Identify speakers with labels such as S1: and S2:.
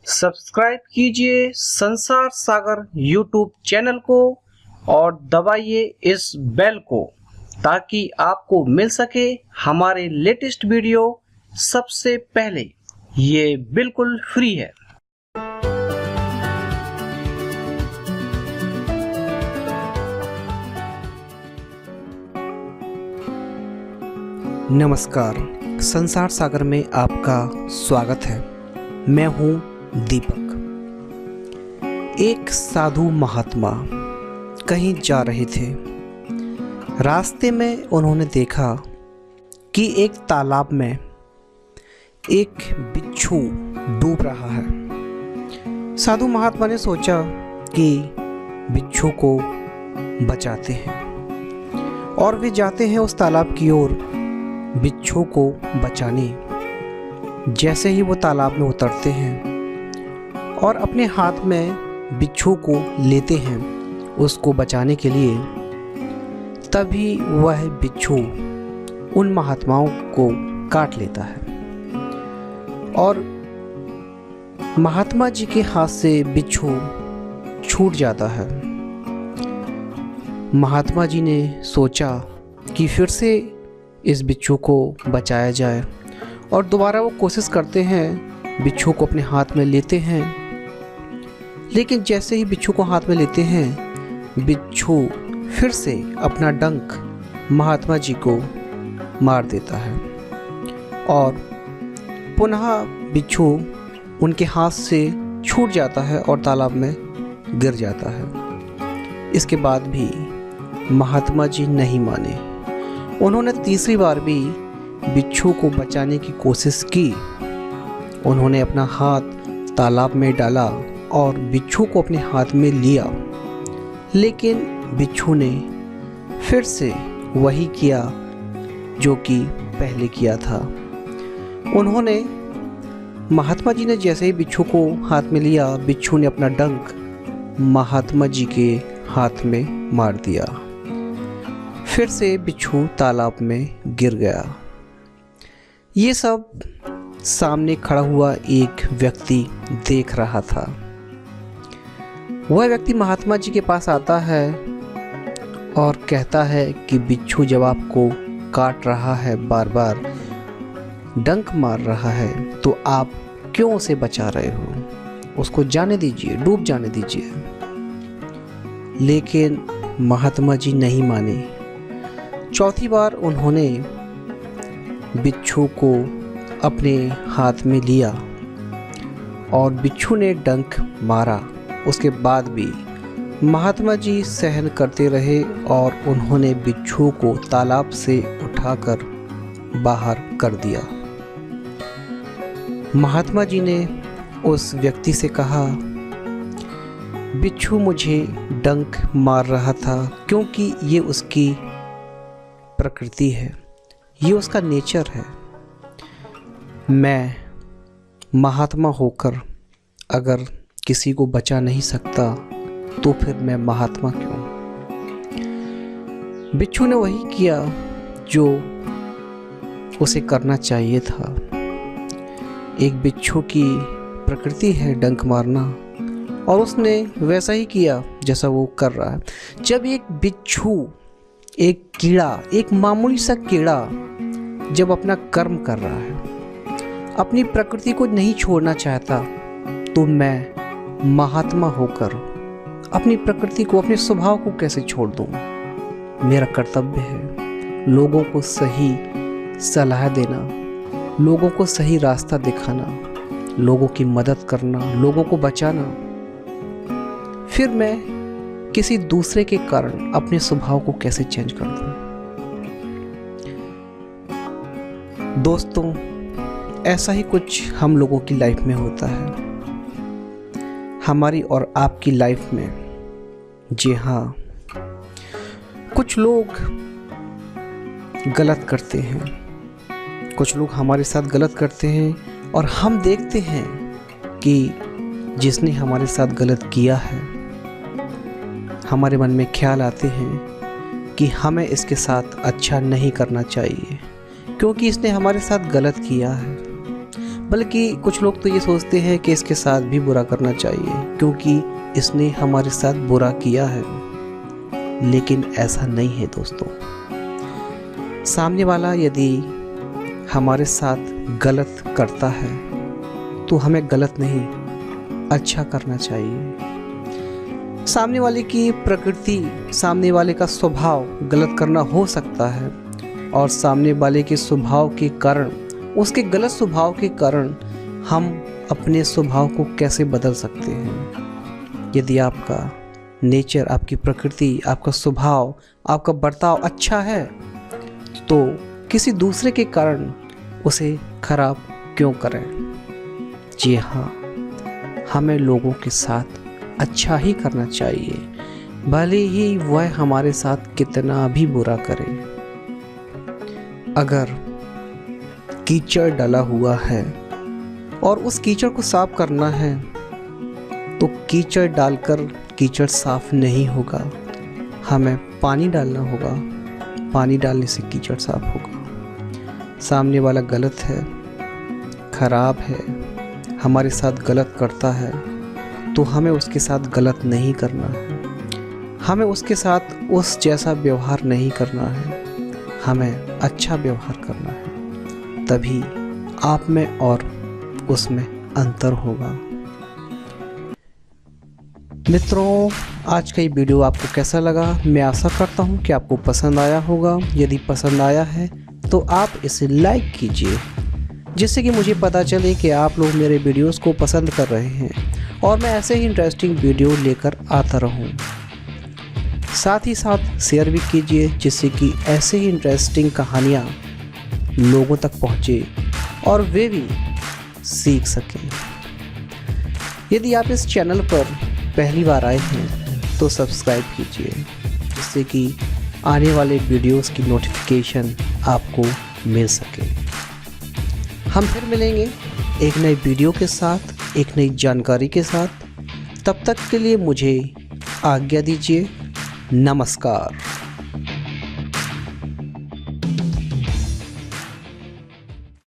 S1: Subscribe कीजिए संसार सागर YouTube channel को और दबाइए इस बेल को ताकि आपको मिल सके हमारे लेटेस्ट वीडियो सबसे पहले। ये बिल्कुल फ्री है।
S2: नमस्कार, संसार सागर में आपका स्वागत है। मैं हूं दीपक। एक साधु महात्मा कहीं जा रहे थे। रास्ते में उन्होंने देखा कि एक तालाब में एक बिच्छू डूब रहा है। साधु महात्मा ने सोचा कि बिच्छू को बचाते हैं और वे जाते हैं उस तालाब की ओर बिच्छू को बचाने। जैसे ही वो तालाब में उतरते हैं और अपने हाथ में बिच्छू को लेते हैं उसको बचाने के लिए, तभी वह बिच्छू उन महात्माओं को काट लेता है और महात्मा जी के हाथ से बिच्छू छूट जाता है। महात्मा जी ने सोचा कि फिर से इस बिच्छू को बचाया जाए और दोबारा वो कोशिश करते हैं, बिच्छू को अपने हाथ में लेते हैं। लेकिन जैसे ही बिच्छू को हाथ में लेते हैं, बिच्छू फिर से अपना डंक महात्मा जी को मार देता है और पुनः बिच्छू उनके हाथ से छूट जाता है और तालाब में गिर जाता है। इसके बाद भी महात्मा जी नहीं माने। उन्होंने तीसरी बार भी बिच्छू को बचाने की कोशिश की। उन्होंने अपना हाथ तालाब में डाला और बिच्छू को अपने हाथ में लिया, लेकिन बिच्छू ने फिर से वही किया जो कि पहले किया था। उन्होंने महात्मा जी ने जैसे ही बिच्छू को हाथ में लिया, बिच्छू ने अपना डंक महात्मा जी के हाथ में मार दिया। फिर से बिच्छू तालाब में गिर गया। ये सब सामने खड़ा हुआ एक व्यक्ति देख रहा था। वह व्यक्ति महात्मा जी के पास आता है और कहता है कि बिच्छू जब आपको काट रहा है, बार बार डंक मार रहा है, तो आप क्यों उसे बचा रहे हो? उसको जाने दीजिए, डूब जाने दीजिए। लेकिन महात्मा जी नहीं माने। चौथी बार उन्होंने बिच्छू को अपने हाथ में लिया और बिच्छू ने डंक मारा। उसके बाद भी महात्मा जी सहन करते रहे और उन्होंने बिच्छू को तालाब से उठाकर बाहर कर दिया। महात्मा जी ने उस व्यक्ति से कहा, बिच्छू मुझे डंक मार रहा था क्योंकि ये उसकी प्रकृति है, ये उसका नेचर है। मैं महात्मा होकर अगर किसी को बचा नहीं सकता तो फिर मैं महात्मा क्यों? बिच्छू ने वही किया जो उसे करना चाहिए था। एक बिच्छू की प्रकृति है डंक मारना और उसने वैसा ही किया जैसा वो कर रहा है। जब एक बिच्छू, एक कीड़ा, एक मामूली सा कीड़ा जब अपना कर्म कर रहा है, अपनी प्रकृति को नहीं छोड़ना चाहता, तो मैं महात्मा होकर अपनी प्रकृति को, अपने स्वभाव को कैसे छोड़ दूं? मेरा कर्तव्य है लोगों को सही सलाह देना, लोगों को सही रास्ता दिखाना, लोगों की मदद करना, लोगों को बचाना। फिर मैं किसी दूसरे के कारण अपने स्वभाव को कैसे चेंज कर दूं? दोस्तों, ऐसा ही कुछ हम लोगों की लाइफ में होता है, हमारी और आपकी लाइफ में। जी हाँ, कुछ लोग गलत करते हैं, कुछ लोग हमारे साथ गलत करते हैं और हम देखते हैं कि जिसने हमारे साथ गलत किया है, हमारे मन में ख्याल आते हैं कि हमें इसके साथ अच्छा नहीं करना चाहिए क्योंकि इसने हमारे साथ गलत किया है। बल्कि कुछ लोग तो ये सोचते हैं कि इसके साथ भी बुरा करना चाहिए क्योंकि इसने हमारे साथ बुरा किया है। लेकिन ऐसा नहीं है दोस्तों। सामने वाला यदि हमारे साथ गलत करता है तो हमें गलत नहीं, अच्छा करना चाहिए। सामने वाले की प्रकृति, सामने वाले का स्वभाव गलत करना हो सकता है और सामने वाले के स्वभाव के कारण, उसके गलत स्वभाव के कारण हम अपने स्वभाव को कैसे बदल सकते हैं। यदि आपका नेचर, आपकी प्रकृति, आपका स्वभाव, आपका बर्ताव अच्छा है तो किसी दूसरे के कारण उसे खराब क्यों करें। जी हाँ, हमें लोगों के साथ अच्छा ही करना चाहिए, भले ही वह हमारे साथ कितना भी बुरा करे। अगर कीचड़ डला हुआ है और उस कीचड़ को साफ करना है तो कीचड़ डालकर कीचड़ साफ नहीं होगा, हमें पानी डालना होगा, पानी डालने से कीचड़ साफ होगा। सामने वाला गलत है, खराब है, हमारे साथ गलत करता है तो हमें उसके साथ गलत नहीं करना है, हमें उसके साथ उस जैसा व्यवहार नहीं करना है, हमें अच्छा व्यवहार करना है। तभी आप में और उसमें अंतर होगा। मित्रों, आज का ये वीडियो आपको कैसा लगा? मैं आशा करता हूँ कि आपको पसंद आया होगा। यदि पसंद आया है तो आप इसे लाइक कीजिए, जिससे कि मुझे पता चले कि आप लोग मेरे वीडियोस को पसंद कर रहे हैं और मैं ऐसे ही इंटरेस्टिंग वीडियो लेकर आता रहूं। साथ ही साथ शेयर भी कीजिए, जिससे कि ऐसे ही इंटरेस्टिंग कहानियाँ लोगों तक पहुँचे और वे भी सीख सकें। यदि आप इस चैनल पर पहली बार आए हैं तो सब्सक्राइब कीजिए, जिससे कि आने वाले वीडियोस की नोटिफिकेशन आपको मिल सके। हम फिर मिलेंगे एक नई वीडियो के साथ, एक नई जानकारी के साथ। तब तक के लिए मुझे आज्ञा दीजिए। नमस्कार।